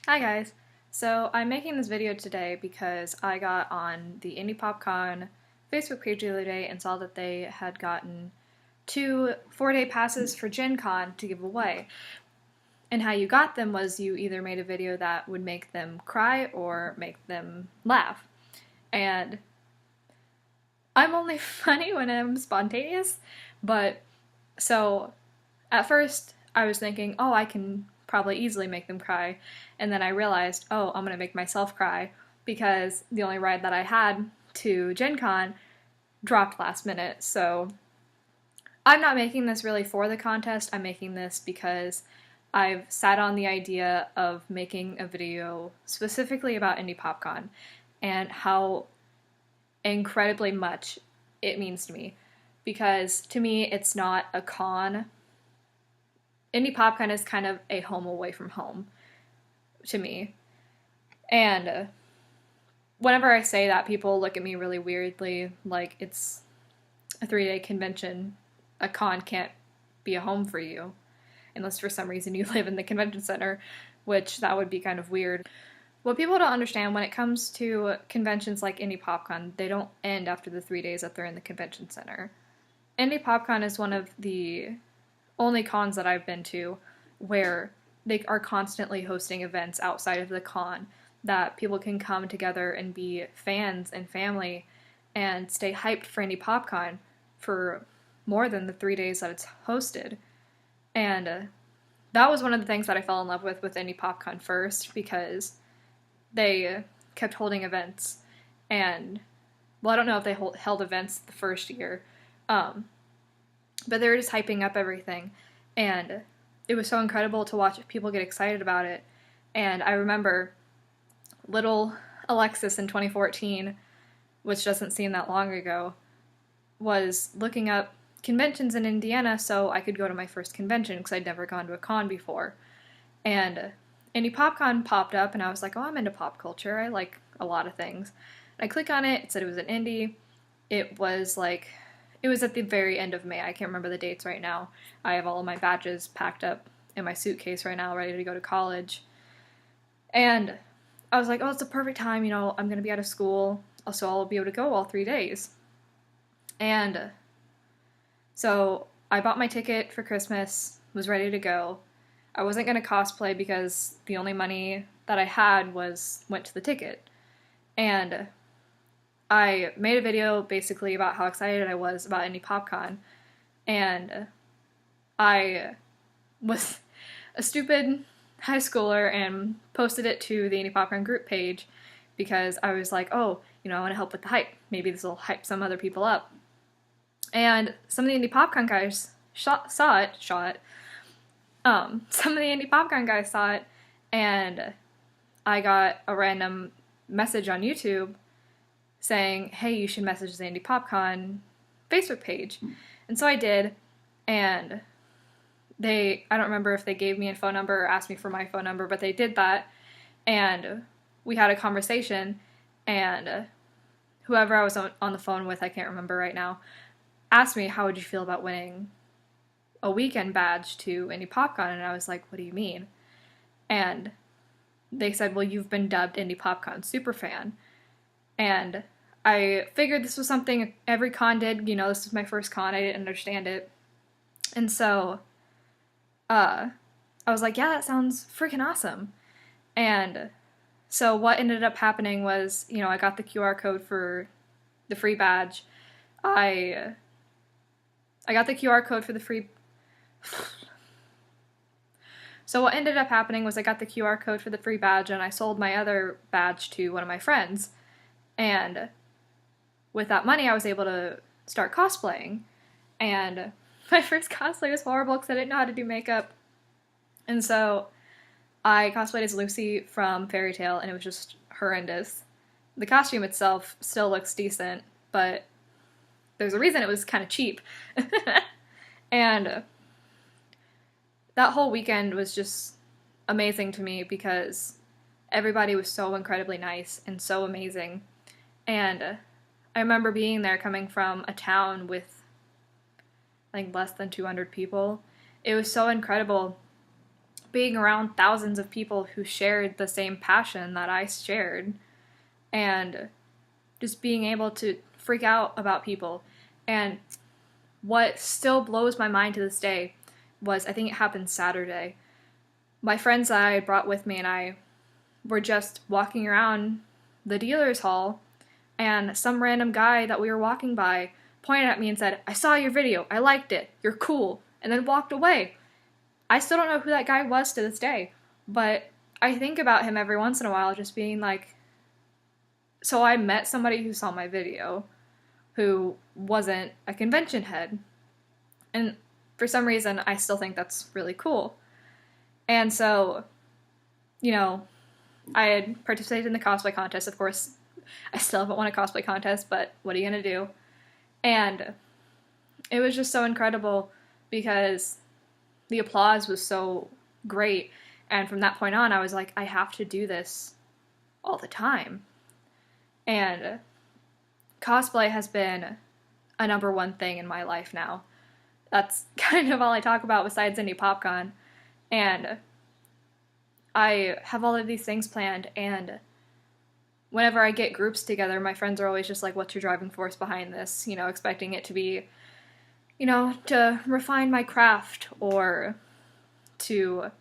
Hi guys! So I'm making this video today because I got on the Indy Pop Con Facebook page the other day and saw that they had gotten 2 4-day passes for Gen Con to give away. And how you got them was you either made a video that would make them cry or make them laugh. And I'm only funny when I'm spontaneous, but so at first I was thinking, oh, I can probably easily make them cry. And then I realized, oh, I'm going to make myself cry because the only ride that I had to Gen Con dropped last minute. So I'm not making this really for the contest. I'm making this because I've sat on the idea of making a video specifically about Indy Pop Con and how incredibly much it means to me. Because to me, it's not a con. Indy Pop Con is kind of a home away from home to me. And whenever I say that, people look at me really weirdly, like it's a 3-day convention. A con can't be a home for you, unless for some reason you live in the convention center, which that would be kind of weird. What people don't understand when it comes to conventions like Indy Pop Con, they don't end after the 3 days that they're in the convention center. Indy Pop Con is one of the only cons that I've been to where they are constantly hosting events outside of the con that people can come together and be fans and family and stay hyped for Indy Pop Con for more than the 3 days that it's hosted. And that was one of the things that I fell in love with Indy Pop Con first, because they kept holding events. And, well, I don't know if they held events the first year, but they were just hyping up everything. And it was so incredible to watch people get excited about it. And I remember little Alexis in 2014, which doesn't seem that long ago, was looking up conventions in Indiana so I could go to my first convention because I'd never gone to a con before. And Indy Pop Con popped up and I was like, oh, I'm into pop culture. I like a lot of things. And I click on it. It said it was an indie. It was at the very end of May. I can't remember the dates right now. I have all of my badges packed up in my suitcase right now, ready to go to college. And I was like, oh, it's the perfect time. I'm going to be out of school, so I'll be able to go all 3 days. And so I bought my ticket for Christmas, was ready to go. I wasn't going to cosplay because the only money that I had went to the ticket. And I made a video basically about how excited I was about Indy Pop Con. And I was a stupid high schooler and posted it to the Indy Pop Con group page because I was like, oh, I want to help with the hype. Maybe this will hype some other people up. And some of the Indy Pop Con guys saw it. Some of the Indy Pop Con guys saw it, and I got a random message on YouTube saying, hey, you should message the Indy Pop Con Facebook page. And so I did, and I don't remember if they gave me a phone number or asked me for my phone number, but they did that, and we had a conversation, and whoever I was on the phone with, I can't remember right now, asked me, how would you feel about winning a weekend badge to Indy Pop Con? And I was like, what do you mean? And they said, well, you've been dubbed Indy Pop Con superfan. And I figured this was something every con did. This was my first con. I didn't understand it. And so I was like, yeah, that sounds freaking awesome. And so what ended up happening was, I got the QR code for the free badge. I got the QR code for the free... So what ended up happening was I got the QR code for the free badge and I sold my other badge to one of my friends. And with that money, I was able to start cosplaying. And my first cosplay was horrible because I didn't know how to do makeup. And so I cosplayed as Lucy from Fairy Tale, and it was just horrendous. The costume itself still looks decent, but there's a reason it was kind of cheap. And that whole weekend was just amazing to me because everybody was so incredibly nice and so amazing. And I remember being there coming from a town with, I think, less than 200 people. It was so incredible being around thousands of people who shared the same passion that I shared, and just being able to freak out about people. And what still blows my mind to this day was, I think it happened Saturday, my friends that I brought with me and I were just walking around the dealer's hall, and some random guy that we were walking by pointed at me and said, "I saw your video, I liked it, you're cool," and then walked away. I still don't know who that guy was to this day, but I think about him every once in a while, just being like, so I met somebody who saw my video, who wasn't a convention head, and for some reason I still think that's really cool. And so, you know, I had participated in the cosplay contest. Of course, I still haven't won a cosplay contest, but what are you gonna do? And it was just so incredible because the applause was so great. And from that point on, I was like, I have to do this all the time. And cosplay has been a number one thing in my life now. That's kind of all I talk about besides Indy Pop Con. And I have all of these things planned, and whenever I get groups together, my friends are always just like, what's your driving force behind this? You know, expecting it to be, you know, to refine my craft or to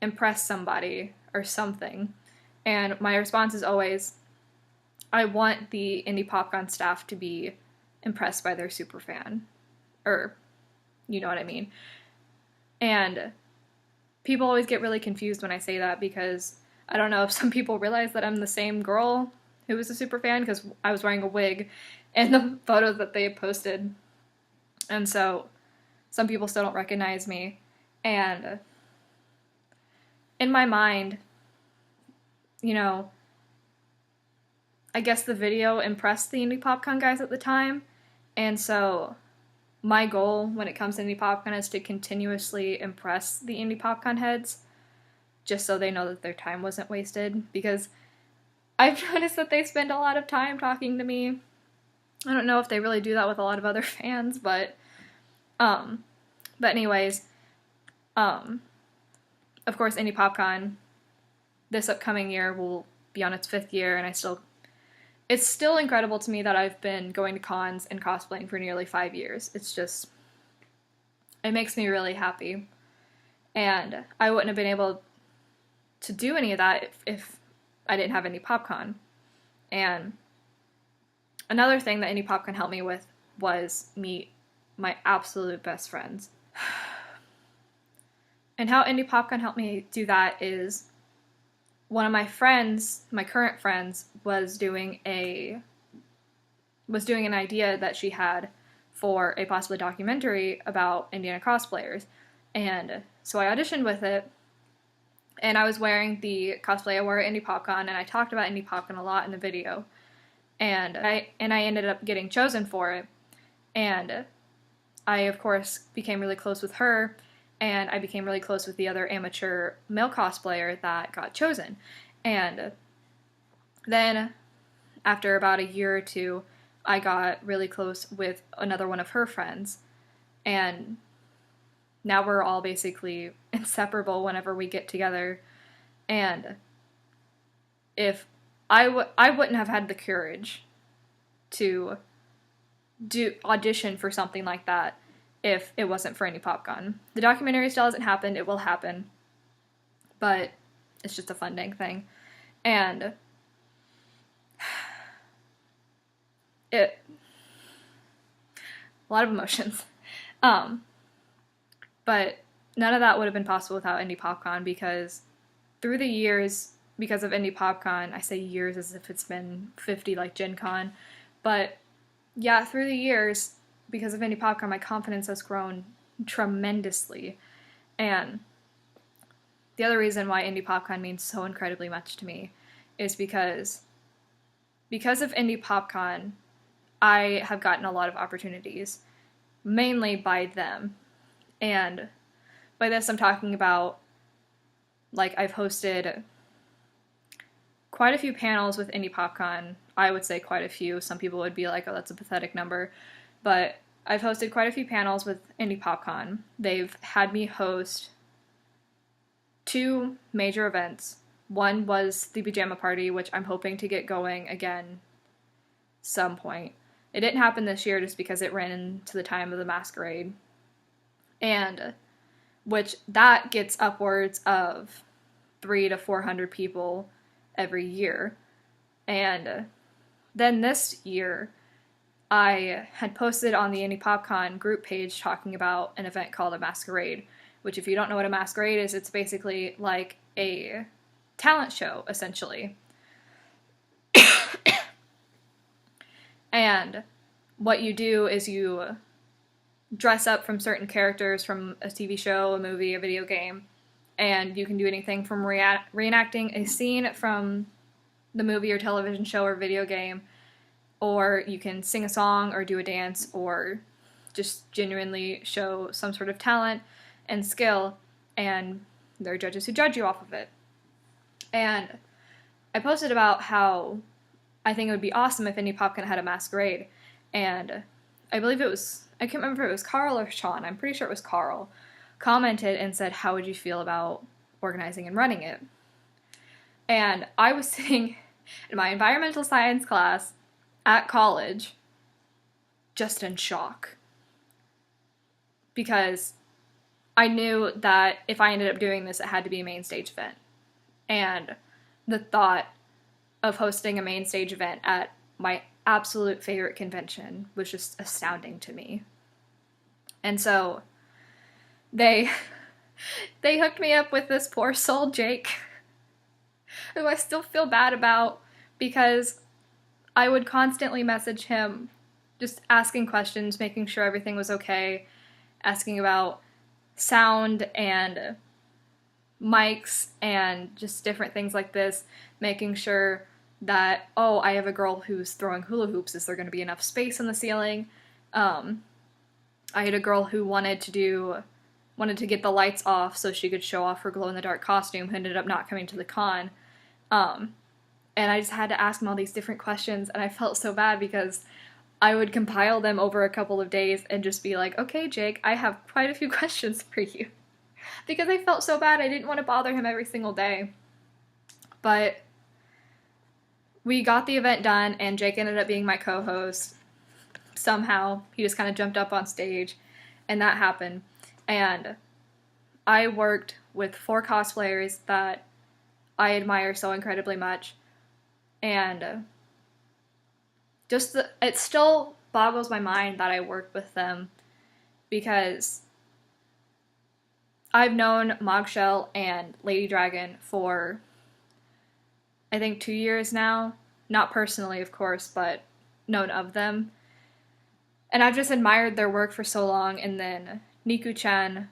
impress somebody or something. And my response is always, I want the Indy Pop Con staff to be impressed by their super fan. Or, you know what I mean. And people always get really confused when I say that, because I don't know if some people realize that I'm the same girl who was a super fan, because I was wearing a wig in the photos that they posted. And so some people still don't recognize me. And in my mind, you know, I guess the video impressed the Indy Pop Con guys at the time. And so my goal when it comes to Indy Pop Con is to continuously impress the Indy Pop Con heads, just so they know that their time wasn't wasted, because I've noticed that they spend a lot of time talking to me. I don't know if they really do that with a lot of other fans, but anyways, of course, Indy Pop Con this upcoming year will be on its 5th year, and it's still incredible to me that I've been going to cons and cosplaying for nearly 5 years. It makes me really happy. And I wouldn't have been able to do any of that if I didn't have Indy Pop Con. And another thing that Indy Pop Con helped me with was meet my absolute best friends. And how Indy Pop Con helped me do that is, one of my friends, my current friends, was doing an idea that she had for a possible documentary about Indiana cosplayers. And so I auditioned with it, and I was wearing the cosplay I wore at Indy Pop Con, and I talked about Indy Pop Con a lot in the video. And I ended up getting chosen for it. And I, of course, became really close with her, and I became really close with the other amateur male cosplayer that got chosen. And then, after about a year or two, I got really close with another one of her friends. And now we're all basically inseparable whenever we get together. And if I wouldn't have had the courage to audition for something like that if it wasn't for Indy Pop Con. The documentary still hasn't happened. It will happen. But it's just a funding thing. And a lot of emotions. But none of that would have been possible without Indy Pop Con, because through the years, because of Indy Pop Con, I say years as if it's been 50 like Gen Con, but yeah, through the years, because of Indy Pop Con, my confidence has grown tremendously. And the other reason why Indy Pop Con means so incredibly much to me is because of Indy Pop Con, I have gotten a lot of opportunities, mainly by them. And by this, I'm talking about, like, I've hosted quite a few panels with Indy Pop Con. I would say quite a few. Some people would be like, oh, that's a pathetic number. But I've hosted quite a few panels with Indy Pop Con. They've had me host two major events. One was the pajama party, which I'm hoping to get going again some point. It didn't happen this year just because it ran into the time of the masquerade. And which that gets upwards of 300 to 400 people every year. And then this year, I had posted on the Indy Pop Con group page talking about an event called a masquerade, which if you don't know what a masquerade is, it's basically like a talent show, essentially. And what you do is you dress up from certain characters from a TV show, a movie, a video game, and you can do anything from reenacting a scene from the movie or television show or video game, or you can sing a song or do a dance or just genuinely show some sort of talent and skill, and there are judges who judge you off of it. And I posted about how I think it would be awesome if Indy Pop Con had a masquerade, and I believe it was, I can't remember if it was Carl or Sean, I'm pretty sure it was Carl, commented and said, how would you feel about organizing and running it? And I was sitting in my environmental science class at college, just in shock. Because I knew that if I ended up doing this, it had to be a main stage event. And the thought of hosting a main stage event at my absolute favorite convention was just astounding to me. And so they hooked me up with this poor soul Jake, who I still feel bad about because I would constantly message him just asking questions, making sure everything was okay, asking about sound and mics and just different things like this, making sure that, oh, I have a girl who's throwing hula hoops, is there going to be enough space in the ceiling? I had a girl who wanted to get the lights off so she could show off her glow-in-the-dark costume, who ended up not coming to the con. And I just had to ask him all these different questions, and I felt so bad because I would compile them over a couple of days and just be like, okay, Jake, I have quite a few questions for you. Because I felt so bad, I didn't want to bother him every single day. But we got the event done, and Jake ended up being my co-host. Somehow, he just kind of jumped up on stage, and that happened. And I worked with 4 cosplayers that I admire so incredibly much. And it still boggles my mind that I worked with them, because I've known Mogshell and Lady Dragon for, I think, 2 years now. Not personally, of course, but known of them. And I've just admired their work for so long, and then Niku-chan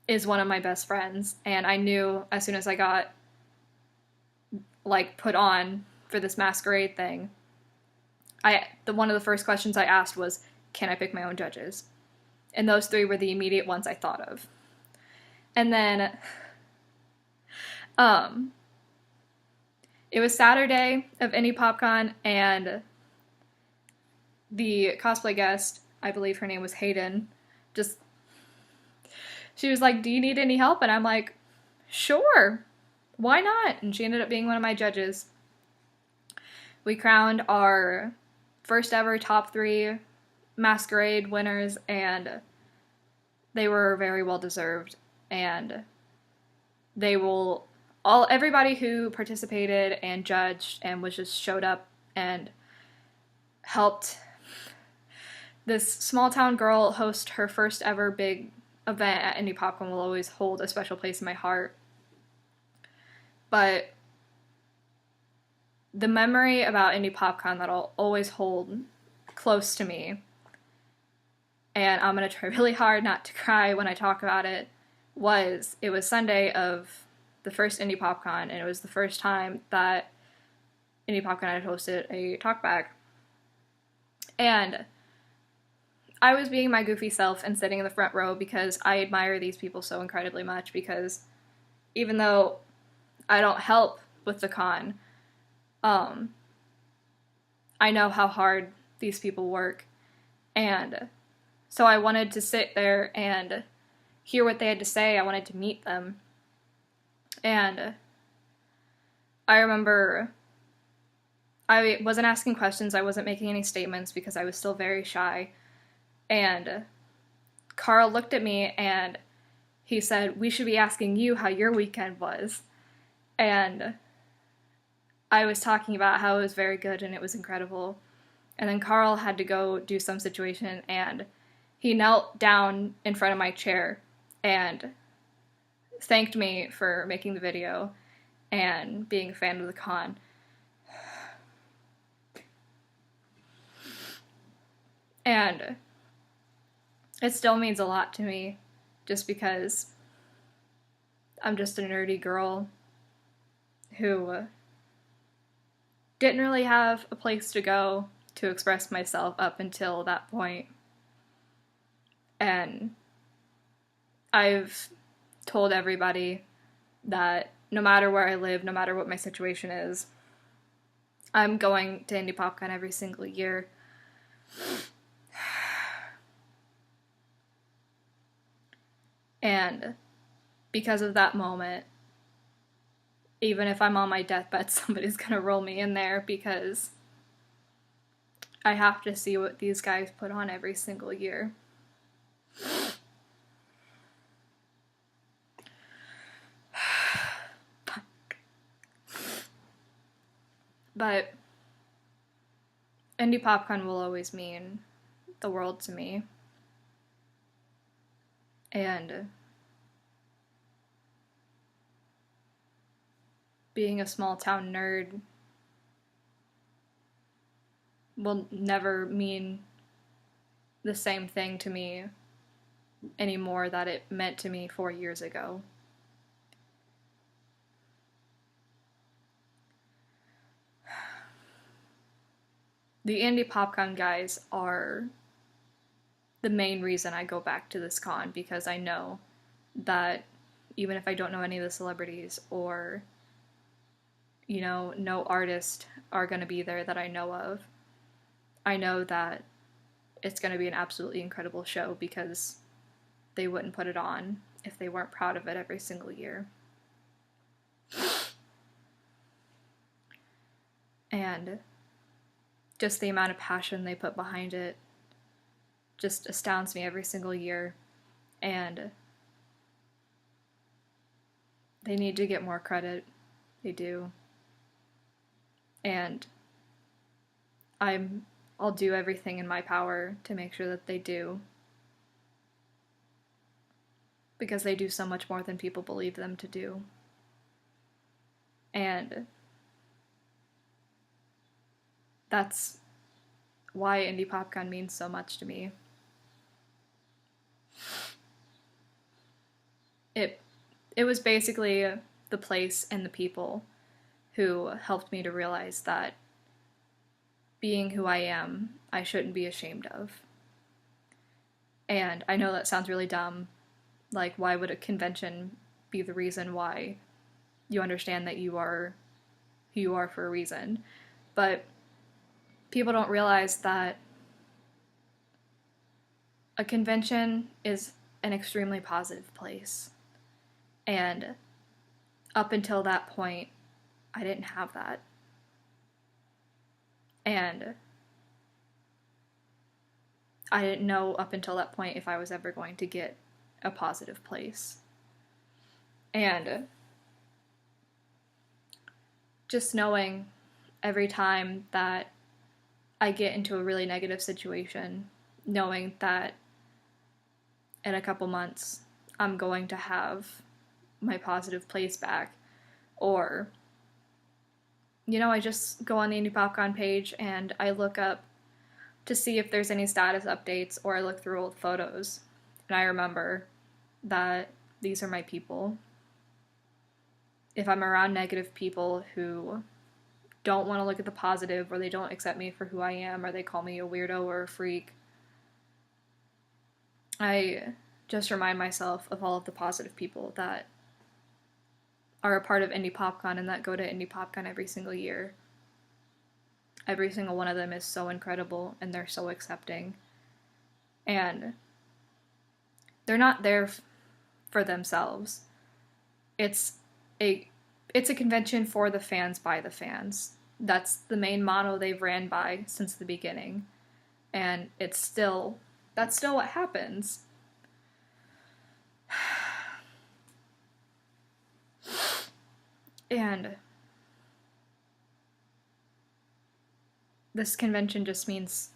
is one of my best friends, and I knew as soon as I got, put on for this masquerade thing, one of the first questions I asked was, can I pick my own judges? And those 3 were the immediate ones I thought of. And then, it was Saturday of Indy Pop Con, and the cosplay guest, I believe her name was Hayden, she was like, do you need any help? And I'm like, sure, why not? And she ended up being one of my judges. We crowned our first ever top 3 masquerade winners, and they were very well deserved. And everybody who participated and judged and showed up and helped this small town girl host her first ever big event at Indy Pop Con will always hold a special place in my heart. But the memory about Indy Pop Con that I'll always hold close to me, and I'm going to try really hard not to cry when I talk about it, it was Sunday of the first Indy Pop Con, and it was the first time that Indy Pop Con had hosted a talkback. And I was being my goofy self and sitting in the front row because I admire these people so incredibly much, because even though I don't help with the con, I know how hard these people work, and so I wanted to sit there and hear what they had to say. I wanted to meet them, And I remember I wasn't asking questions, I wasn't making any statements because I was still very shy. And Carl looked at me and he said, "We should be asking you how your weekend was." And I was talking about how it was very good and it was incredible. And then Carl had to go do some situation and he knelt down in front of my chair and thanked me for making the video and being a fan of the con. And it still means a lot to me just because I'm just a nerdy girl who didn't really have a place to go to express myself up until that point. And I've told everybody that no matter where I live, no matter what my situation is, I'm going to Indy Pop Con every single year. And because of that moment, even if I'm on my deathbed, somebody's gonna roll me in there because I have to see what these guys put on every single year. But Indy Pop Con will always mean the world to me. And being a small town nerd will never mean the same thing to me anymore that it meant to me 4 years ago. The Indy Pop Con guys are the main reason I go back to this con, because I know that even if I don't know any of the celebrities or, you know, no artists are going to be there that I know of, I know that it's going to be an absolutely incredible show because they wouldn't put it on if they weren't proud of it every single year. And just the amount of passion they put behind it just astounds me every single year. And they need to get more credit. They do. And I'll do everything in my power to make sure that they do. Because they do so much more than people believe them to do. And that's why Indy Pop Con means so much to me. It was basically the place and the people who helped me to realize that being who I am, I shouldn't be ashamed of. And I know that sounds really dumb. Like, why would a convention be the reason why you understand that you are who you are for a reason? But people don't realize that a convention is an extremely positive place. And up until that point, I didn't have that. And I didn't know up until that point if I was ever going to get a positive place. And just knowing every time that I get into a really negative situation, knowing that in a couple months I'm going to have my positive place back, or, you know, I just go on the Indy Pop Con page and I look up to see if there's any status updates, or I look through old photos and I remember that these are my people. If I'm around negative people who don't want to look at the positive, or they don't accept me for who I am, or they call me a weirdo or a freak, I just remind myself of all of the positive people that are a part of Indy Pop Con and that go to Indy Pop Con every single year. Every single one of them is so incredible and they're so accepting. And they're not there for themselves. It's it's a convention for the fans by the fans. That's the main motto they've ran by since the beginning. And that's still what happens. And this convention just means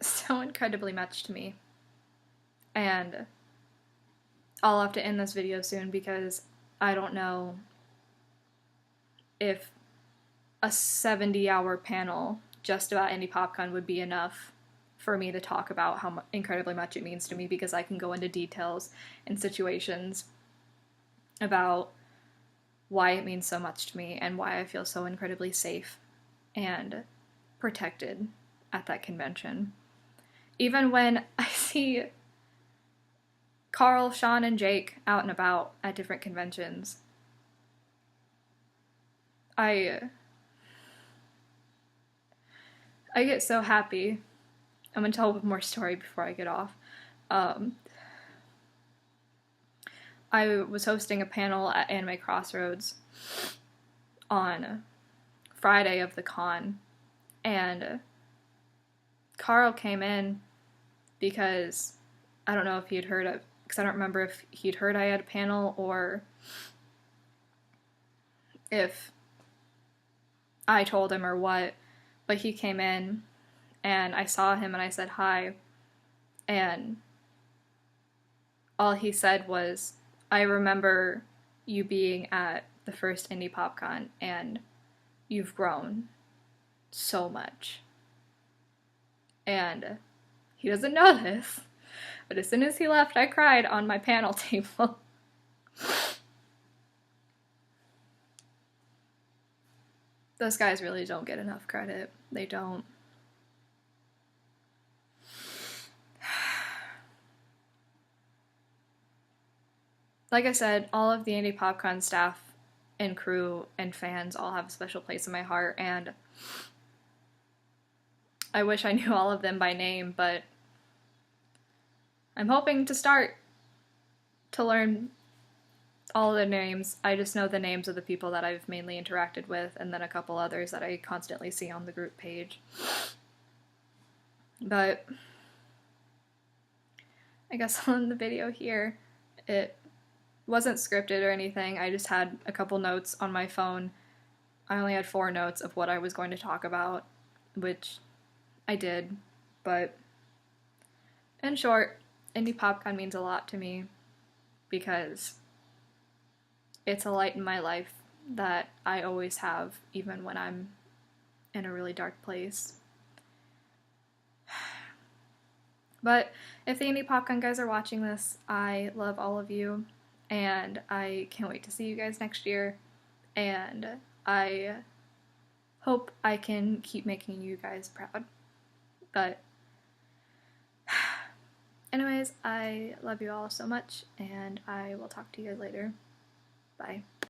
so incredibly much to me. And I'll have to end this video soon because I don't know if a 70-hour panel just about Indy Pop Con would be enough for me to talk about how incredibly much it means to me, because I can go into details and situations about why it means so much to me and why I feel so incredibly safe and protected at that convention. Even when I see Carl, Sean, and Jake out and about at different conventions, I get so happy. I'm gonna tell one more story before I get off. I was hosting a panel at Anime Crossroads on Friday of the con, and Carl came in because I don't know if he'd heard of, because I don't remember if he'd heard I had a panel or if I told him or what, but he came in and I saw him and I said hi, and all he said was, I remember you being at the first Indy Pop Con and you've grown so much. And he doesn't know this, but as soon as he left, I cried on my panel table. Those guys really don't get enough credit. They don't. Like I said, all of the Indy Pop Con staff and crew and fans all have a special place in my heart, and I wish I knew all of them by name, but I'm hoping to start to learn all of their names. I just know the names of the people that I've mainly interacted with, and then a couple others that I constantly see on the group page. But I guess I'll end the video here. It wasn't scripted or anything. I just had a couple notes on my phone. I only had 4 notes of what I was going to talk about, which I did, but in short, Indy Pop Con means a lot to me because it's a light in my life that I always have, even when I'm in a really dark place. But if the Indy Pop Con guys are watching this, I love all of you, and I can't wait to see you guys next year, and I hope I can keep making you guys proud. But anyways, I love you all so much, and I will talk to you guys later. Bye.